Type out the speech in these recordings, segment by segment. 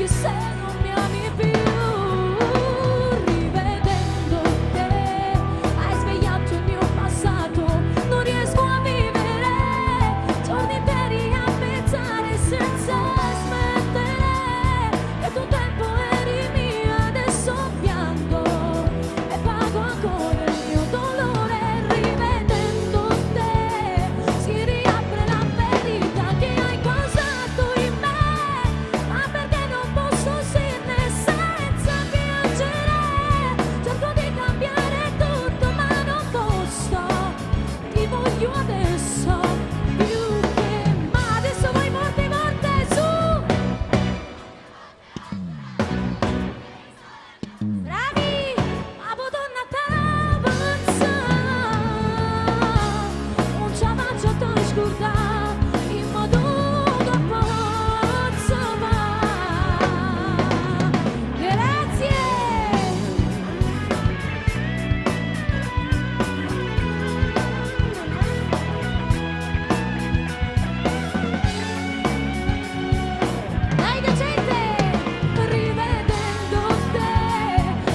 anche se non mi ami più. Rivedendo te hai svegliato il mio passato, non riesco a vivere giorni interi a pensare senza smettere che tu tempo eri mio, adesso piango e pago ancora il mio dolore. Rivedendo te si riapre la ferita che hai causato in me, ma perché non posso uscirne senza piangere? Cerco di cambiare tutto ma non posso, ti voglio adesso più che mai. Adesso vai forte forte su! Bravi! Madonna t'avanza, non ci avanza tan scurta, in modo che possa va. Grazie! Dai docente! Rivedendo te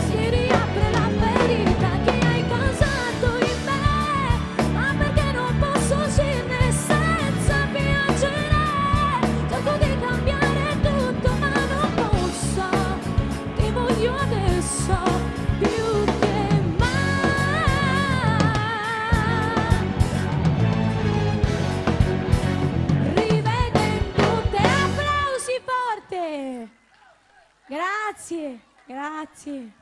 si riapre la ferita che hai causato in me, ma perché non posso uscirne senza piangere? Cerco di cambiare tutto ma non posso, ti voglio adesso più che mai. Rivedendo te, applausi forte! Grazie, grazie.